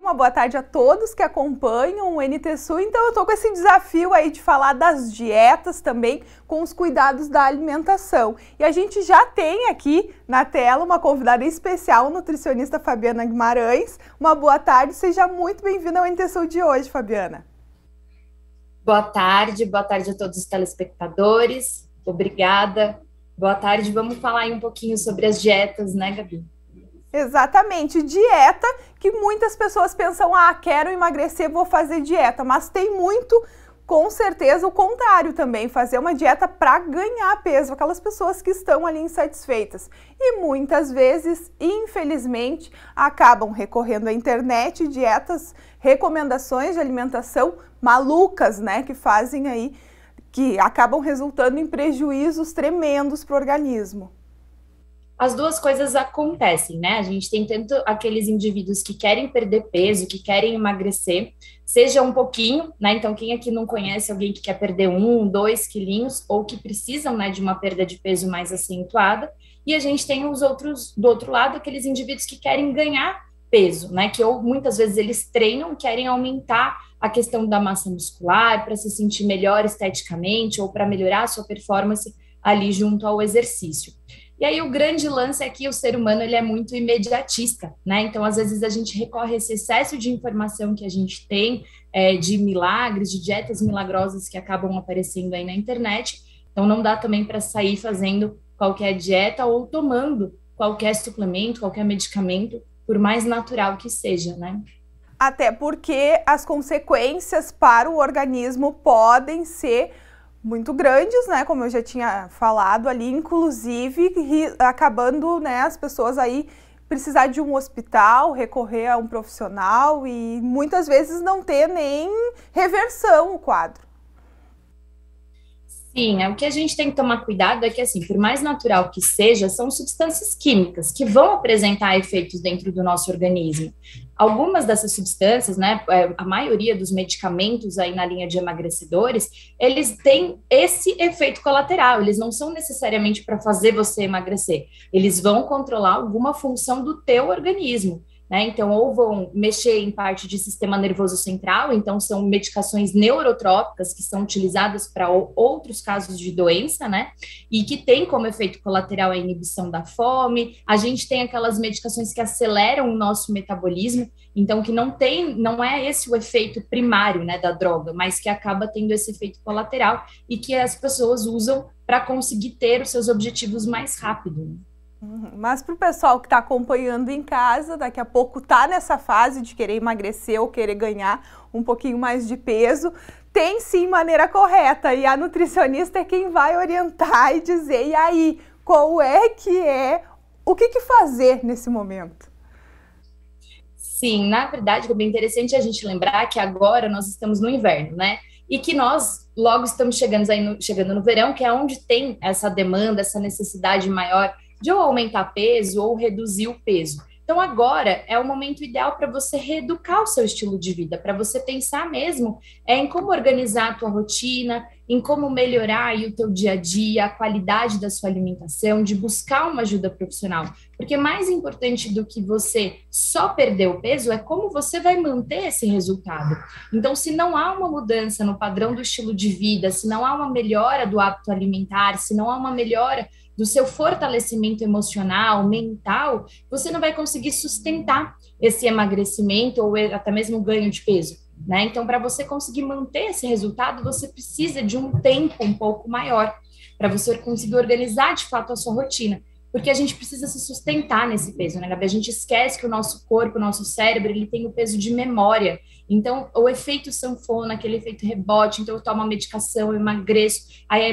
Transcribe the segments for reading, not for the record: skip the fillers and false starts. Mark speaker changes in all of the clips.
Speaker 1: Uma boa tarde a todos que acompanham o NT Sul. Então eu tô com esse desafio aí de falar das dietas também com os cuidados da alimentação. E a gente já tem aqui na tela uma convidada especial, a nutricionista Fabiana Guimarães. Uma boa tarde, seja muito bem-vinda ao NT Sul de hoje, Fabiana.
Speaker 2: Boa tarde a todos os telespectadores. Obrigada. Boa tarde. Vamos falar aí um pouquinho sobre as dietas, né, Gabi?
Speaker 1: Exatamente, dieta que muitas pessoas pensam, quero emagrecer, vou fazer dieta, mas tem muito, com certeza, o contrário também, fazer uma dieta para ganhar peso, aquelas pessoas que estão ali insatisfeitas. E muitas vezes, infelizmente, acabam recorrendo à internet, dietas, recomendações de alimentação malucas, né, que fazem aí, que acabam resultando em prejuízos tremendos para o organismo.
Speaker 2: As duas coisas acontecem, né? A gente tem tanto aqueles indivíduos que querem perder peso, que querem emagrecer, seja um pouquinho, né? Então, quem aqui não conhece alguém que quer perder 1, 2 quilinhos ou que precisam, né, de uma perda de peso mais acentuada, e a gente tem os outros, do outro lado, aqueles indivíduos que querem ganhar peso, né? Que ou muitas vezes eles treinam, querem aumentar a questão da massa muscular para se sentir melhor esteticamente ou para melhorar a sua performance ali junto ao exercício. E aí o grande lance é que o ser humano ele é muito imediatista, né? Então, às vezes, a gente recorre a esse excesso de informação que a gente tem, de milagres, de dietas milagrosas que acabam aparecendo aí na internet. Então, não dá também para sair fazendo qualquer dieta ou tomando qualquer suplemento, qualquer medicamento, por mais natural que seja, né?
Speaker 1: Até porque as consequências para o organismo podem ser muito grandes, né, como eu já tinha falado ali, inclusive acabando, né, as pessoas aí precisar de um hospital, recorrer a um profissional e muitas vezes não ter nem reversão o quadro.
Speaker 2: Sim, o que a gente tem que tomar cuidado é que, assim, por mais natural que seja, são substâncias químicas que vão apresentar efeitos dentro do nosso organismo. Algumas dessas substâncias, né, a maioria dos medicamentos aí na linha de emagrecedores, eles têm esse efeito colateral, eles não são necessariamente para fazer você emagrecer, eles vão controlar alguma função do teu organismo. Né? Então, ou vão mexer em parte de sistema nervoso central, então são medicações neurotrópicas que são utilizadas para outros casos de doença, né? E que tem como efeito colateral a inibição da fome. A gente tem aquelas medicações que aceleram o nosso metabolismo, então que não é esse o efeito primário, né, da droga, mas que acaba tendo esse efeito colateral e que as pessoas usam para conseguir ter os seus objetivos mais rápido.
Speaker 1: Mas para o pessoal que está acompanhando em casa, daqui a pouco está nessa fase de querer emagrecer ou querer ganhar um pouquinho mais de peso, tem sim maneira correta e a nutricionista é quem vai orientar e dizer, e aí, qual é que o que fazer nesse momento?
Speaker 2: Sim, na verdade é bem interessante a gente lembrar que agora nós estamos no inverno, né? E que nós logo estamos chegando no verão, que é onde tem essa demanda, essa necessidade maior de ou aumentar peso ou reduzir o peso. Então agora é o momento ideal para você reeducar o seu estilo de vida, para você pensar mesmo em como organizar a tua rotina, em como melhorar aí o teu dia a dia, a qualidade da sua alimentação, de buscar uma ajuda profissional. Porque mais importante do que você só perder o peso é como você vai manter esse resultado. Então, se não há uma mudança no padrão do estilo de vida, se não há uma melhora do hábito alimentar, se não há uma melhora do seu fortalecimento emocional, mental, você não vai conseguir sustentar esse emagrecimento ou até mesmo ganho de peso, né? Então, para você conseguir manter esse resultado, você precisa de um tempo um pouco maior para você conseguir organizar de fato a sua rotina, porque a gente precisa se sustentar nesse peso, né, Gabi? A gente esquece que o nosso corpo, o nosso cérebro, ele tem o peso de memória. Então, o efeito sanfona, aquele efeito rebote, então eu tomo a medicação, eu emagreço, aí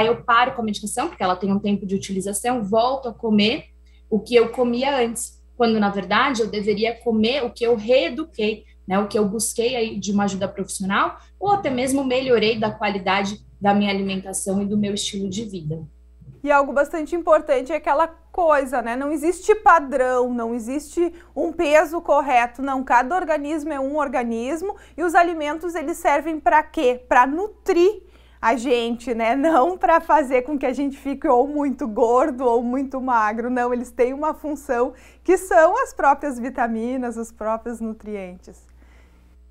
Speaker 2: eu paro com a medicação, porque ela tem um tempo de utilização, volto a comer o que eu comia antes, quando, na verdade, eu deveria comer o que eu reeduquei, né, o que eu busquei aí de uma ajuda profissional, ou até mesmo melhorei da qualidade da minha alimentação e do meu estilo de vida.
Speaker 1: E algo bastante importante é aquela coisa, né? Não existe padrão, não existe um peso correto, não. Cada organismo é um organismo e os alimentos, eles servem para quê? Para nutrir a gente, né? Não para fazer com que a gente fique ou muito gordo ou muito magro, não, eles têm uma função que são as próprias vitaminas, os próprios nutrientes.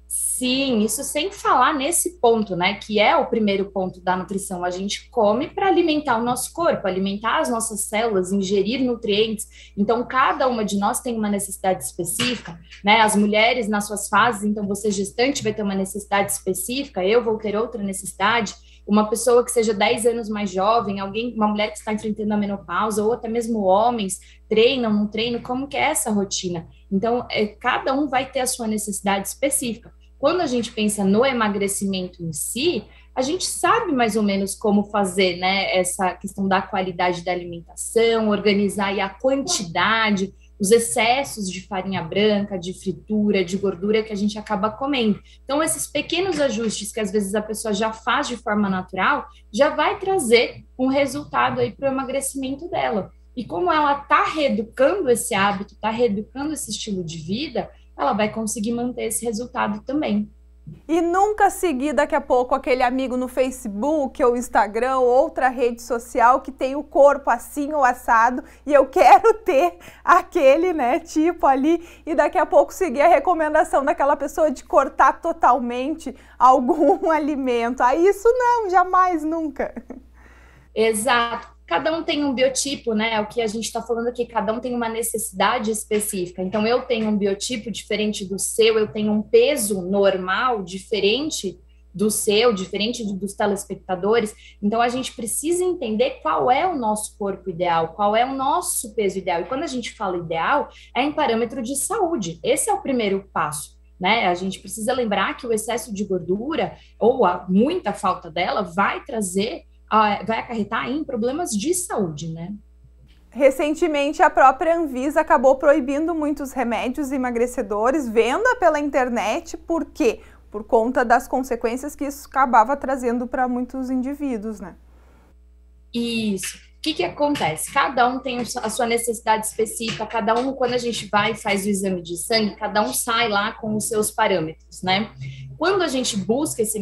Speaker 2: Sim, isso sem falar nesse ponto, né, que é o primeiro ponto da nutrição. A gente come para alimentar o nosso corpo, alimentar as nossas células, ingerir nutrientes. Então, cada uma de nós tem uma necessidade específica, né? As mulheres nas suas fases, então você gestante vai ter uma necessidade específica, eu vou ter outra necessidade. Uma pessoa que seja 10 anos mais jovem, alguém, uma mulher que está enfrentando a menopausa, ou até mesmo homens, treinam, não treinam, como que é essa rotina? Então, cada um vai ter a sua necessidade específica. Quando a gente pensa no emagrecimento em si, a gente sabe mais ou menos como fazer, né, essa questão da qualidade da alimentação, organizar aí a quantidade, os excessos de farinha branca, de fritura, de gordura que a gente acaba comendo. Então, esses pequenos ajustes que às vezes a pessoa já faz de forma natural, já vai trazer um resultado aí para o emagrecimento dela. E como ela está reeducando esse hábito, está reeducando esse estilo de vida, ela vai conseguir manter esse resultado também.
Speaker 1: E nunca seguir daqui a pouco aquele amigo no Facebook ou Instagram ou outra rede social que tem o corpo assim ou assado e eu quero ter aquele, né, tipo ali, e daqui a pouco seguir a recomendação daquela pessoa de cortar totalmente algum alimento. Isso não, jamais, nunca.
Speaker 2: Exato. Cada um tem um biotipo, né? É o que a gente está falando aqui, cada um tem uma necessidade específica. Então, eu tenho um biotipo diferente do seu, eu tenho um peso normal diferente do seu, diferente dos telespectadores. Então, a gente precisa entender qual é o nosso corpo ideal, qual é o nosso peso ideal. E quando a gente fala ideal, é em parâmetro de saúde. Esse é o primeiro passo. Né? A gente precisa lembrar que o excesso de gordura ou muita falta dela vai acarretar em problemas de saúde, né?
Speaker 1: Recentemente, a própria Anvisa acabou proibindo muitos remédios emagrecedores, venda pela internet, por quê? Por conta das consequências que isso acabava trazendo para muitos indivíduos, né?
Speaker 2: Isso. O que acontece? Cada um tem a sua necessidade específica, cada um, quando a gente vai e faz o exame de sangue, cada um sai lá com os seus parâmetros, né? Quando a gente busca esse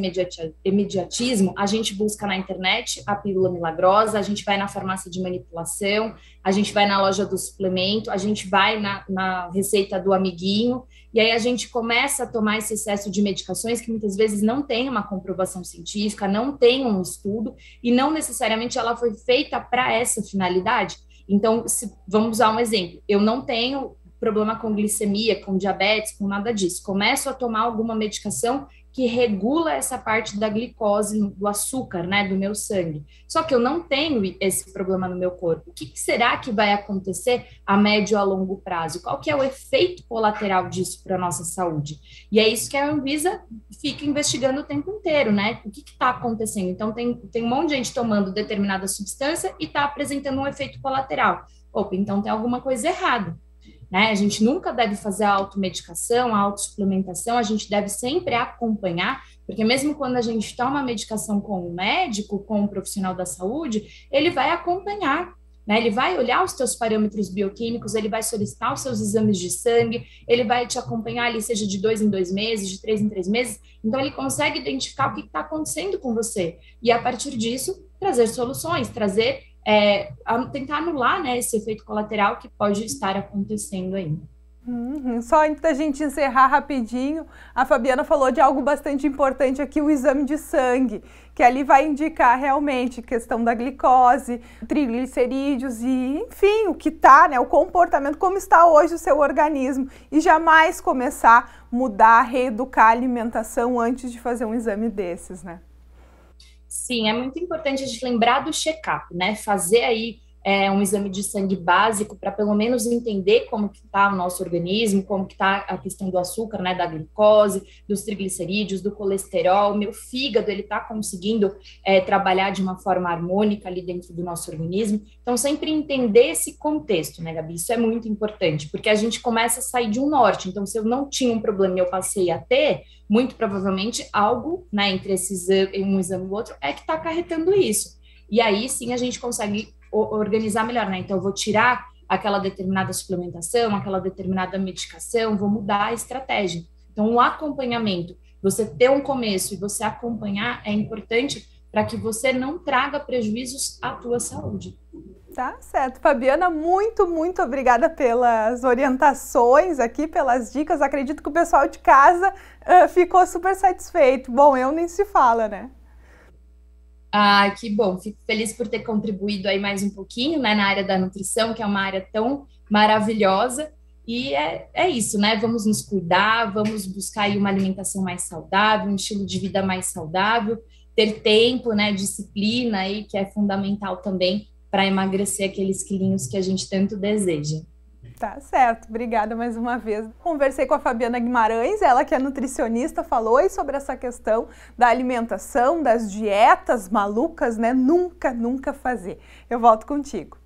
Speaker 2: imediatismo, a gente busca na internet a pílula milagrosa, a gente vai na farmácia de manipulação, a gente vai na loja do suplemento, a gente vai na receita do amiguinho, e aí a gente começa a tomar esse excesso de medicações que muitas vezes não tem uma comprovação científica, não tem um estudo, e não necessariamente ela foi feita para essa finalidade. Então, vamos usar um exemplo, eu não tenho problema com glicemia, com diabetes, com nada disso. Começo a tomar alguma medicação que regula essa parte da glicose, do açúcar, né, do meu sangue. Só que eu não tenho esse problema no meu corpo. O que será que vai acontecer a médio a longo prazo? Qual que é o efeito colateral disso para a nossa saúde? E é isso que a Anvisa fica investigando o tempo inteiro, né? O que está acontecendo? Então, tem um monte de gente tomando determinada substância e está apresentando um efeito colateral. Opa, então tem alguma coisa errada. Né? A gente nunca deve fazer a automedicação, a autossuplementação, a gente deve sempre acompanhar, porque mesmo quando a gente toma a medicação com o médico, com o profissional da saúde, ele vai acompanhar, né? Ele vai olhar os teus parâmetros bioquímicos, ele vai solicitar os seus exames de sangue, ele vai te acompanhar ali, seja de 2 em 2 meses, de 3 em 3 meses, então ele consegue identificar o que está acontecendo com você, e a partir disso, trazer soluções, tentar anular, né, esse efeito colateral que pode estar acontecendo aí.
Speaker 1: Só antes da gente encerrar rapidinho, a Fabiana falou de algo bastante importante aqui, o exame de sangue, que ali vai indicar realmente questão da glicose, triglicerídeos e, enfim, o que está, né, o comportamento, como está hoje o seu organismo, e jamais começar a mudar, reeducar a alimentação antes de fazer um exame desses, né?
Speaker 2: Sim, é muito importante a gente lembrar do check-up, né? Fazer aí um exame de sangue básico para pelo menos entender como que está o nosso organismo, como que está a questão do açúcar, né? Da glicose, dos triglicerídeos, do colesterol. Meu fígado, ele está conseguindo trabalhar de uma forma harmônica ali dentro do nosso organismo. Então, sempre entender esse contexto, né, Gabi? Isso é muito importante, porque a gente começa a sair de um norte. Então, se eu não tinha um problema e eu passei a ter, muito provavelmente algo, né, entre um exame e o outro é que está acarretando isso. E aí sim a gente consegue organizar melhor, né? Então eu vou tirar aquela determinada suplementação, aquela determinada medicação, vou mudar a estratégia. Então o acompanhamento, você ter um começo e você acompanhar é importante para que você não traga prejuízos à tua saúde.
Speaker 1: Tá certo. Fabiana, muito, muito obrigada pelas orientações aqui, pelas dicas. Acredito que o pessoal de casa ficou super satisfeito. Bom, eu nem se fala, né?
Speaker 2: Ah, que bom. Fico feliz por ter contribuído aí mais um pouquinho, né, na área da nutrição, que é uma área tão maravilhosa. E é isso, né? Vamos nos cuidar, vamos buscar aí uma alimentação mais saudável, um estilo de vida mais saudável, ter tempo, né, disciplina aí, que é fundamental também para emagrecer aqueles quilinhos que a gente tanto deseja.
Speaker 1: Tá certo, obrigada mais uma vez. Conversei com a Fabiana Guimarães, ela que é nutricionista, falou aí sobre essa questão da alimentação, das dietas malucas, né? Nunca fazer. Eu volto contigo.